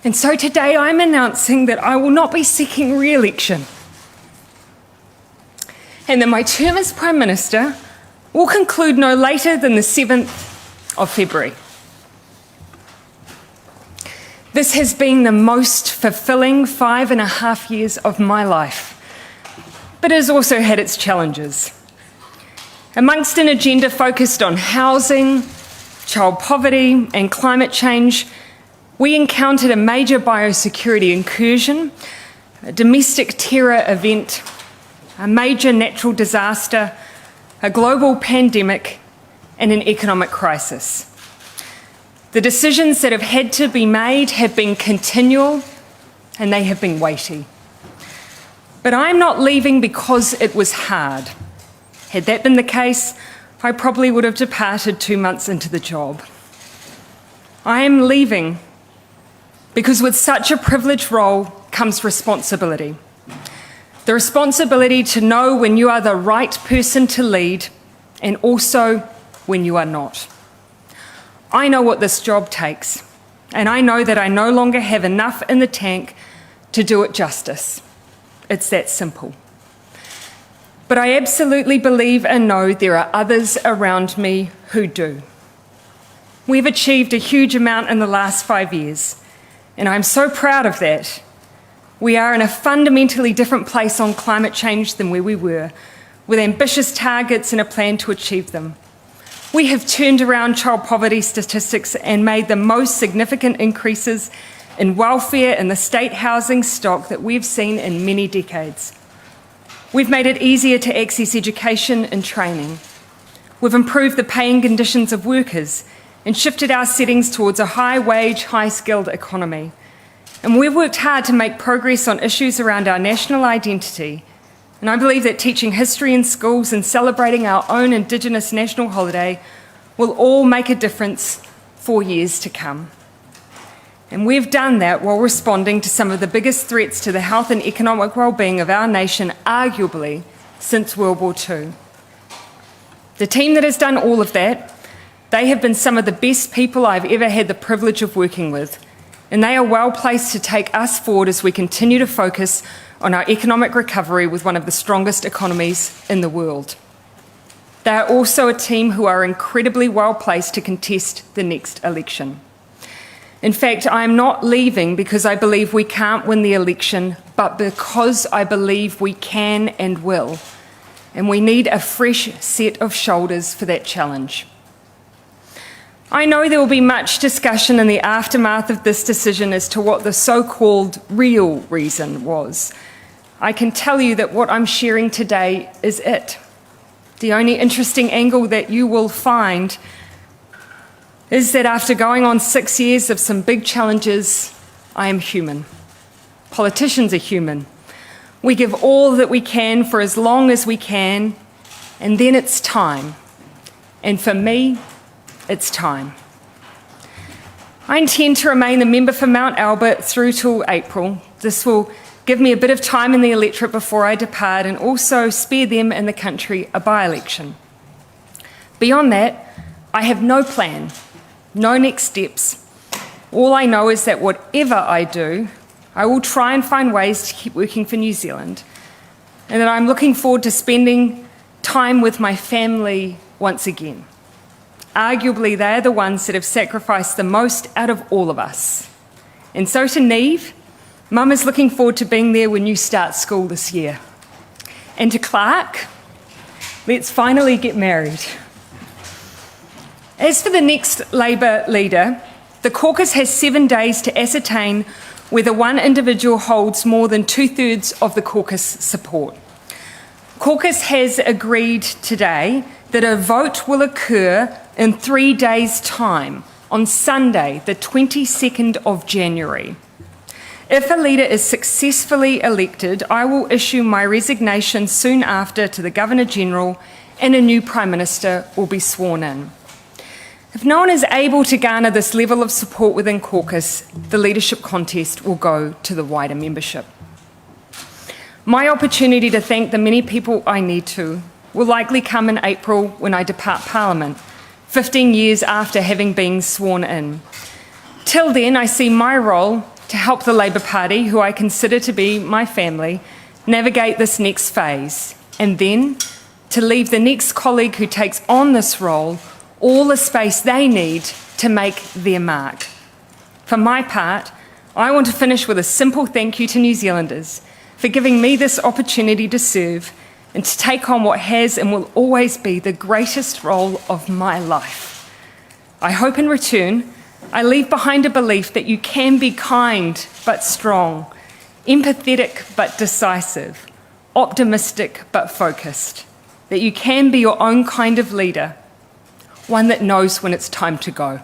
And so today I'm announcing that I will not be seeking re-election, and that my term as Prime Minister will conclude no later than the 7th of February. This has been the most fulfilling 5.5 years of my life, but it has also had its challenges. Amongst an agenda focused on housing, child poverty and climate change, we encountered a major biosecurity incursion, a domestic terror event, a major natural disaster, a global pandemic, and an economic crisis. The decisions that have had to be made have been continual and they have been weighty. But I'm not leaving because it was hard. Had that been the case, I probably would have departed 2 months into the job. I am leaving because with such a privileged role comes responsibility. The responsibility to know when you are the right person to lead and also when you are not. I know what this job takes, and I know that I no longer have enough in the tank to do it justice. It's that simple. But I absolutely believe and know there are others around me who do. We've achieved a huge amount in the last 5 years, and I'm so proud of that. We are in a fundamentally different place on climate change than where we were, with ambitious targets and a plan to achieve them. We have turned around child poverty statistics and made the most significant increases in welfare and the state housing stock that we've seen in many decades. We've made it easier to access education and training. We've improved the paying conditions of workers and shifted our settings towards a high-wage, high-skilled economy. And we've worked hard to make progress on issues around our national identity. And I believe that teaching history in schools and celebrating our own Indigenous national holiday will all make a difference for years to come. And we've done that while responding to some of the biggest threats to the health and economic well-being of our nation, arguably, since World War II. The team that has done all of that, they have been some of the best people I've ever had the privilege of working with, and they are well placed to take us forward as we continue to focus on our economic recovery with one of the strongest economies in the world. They are also a team who are incredibly well placed to contest the next election. In fact, I am not leaving because I believe we can't win the election, but because I believe we can and will. And we need a fresh set of shoulders for that challenge. I know there will be much discussion in the aftermath of this decision as to what the so-called real reason was. I can tell you that what I'm sharing today is it. The only interesting angle that you will find is that after going on 6 years of some big challenges, I am human. Politicians are human. We give all that we can for as long as we can, and then it's time. And for me, it's time. I intend to remain a member for Mount Albert through till April. This will give me a bit of time in the electorate before I depart and also spare them and the country a by-election. Beyond that, I have no plan, no next steps. All I know is that whatever I do, I will try and find ways to keep working for New Zealand, and that I'm looking forward to spending time with my family once again. Arguably, they're the ones that have sacrificed the most out of all of us. And so to Neve, Mum is looking forward to being there when you start school this year. And to Clark, let's finally get married. As for the next Labour leader, the caucus has 7 days to ascertain whether one individual holds more than 2/3 of the caucus support. Caucus has agreed today that a vote will occur in 3 days' time, on Sunday, the 22nd of January. If a leader is successfully elected, I will issue my resignation soon after to the Governor-General, and a new Prime Minister will be sworn in. If no one is able to garner this level of support within caucus, the leadership contest will go to the wider membership. My opportunity to thank the many people I need to will likely come in April when I depart Parliament, 15 years after having been sworn in. Till then, I see my role to help the Labour Party, who I consider to be my family, navigate this next phase, and then to leave the next colleague who takes on this role all the space they need to make their mark. For my part, I want to finish with a simple thank you to New Zealanders for giving me this opportunity to serve and to take on what has and will always be the greatest role of my life. I hope in return, I leave behind a belief that you can be kind but strong, empathetic but decisive, optimistic but focused, that you can be your own kind of leader, one that knows when it's time to go.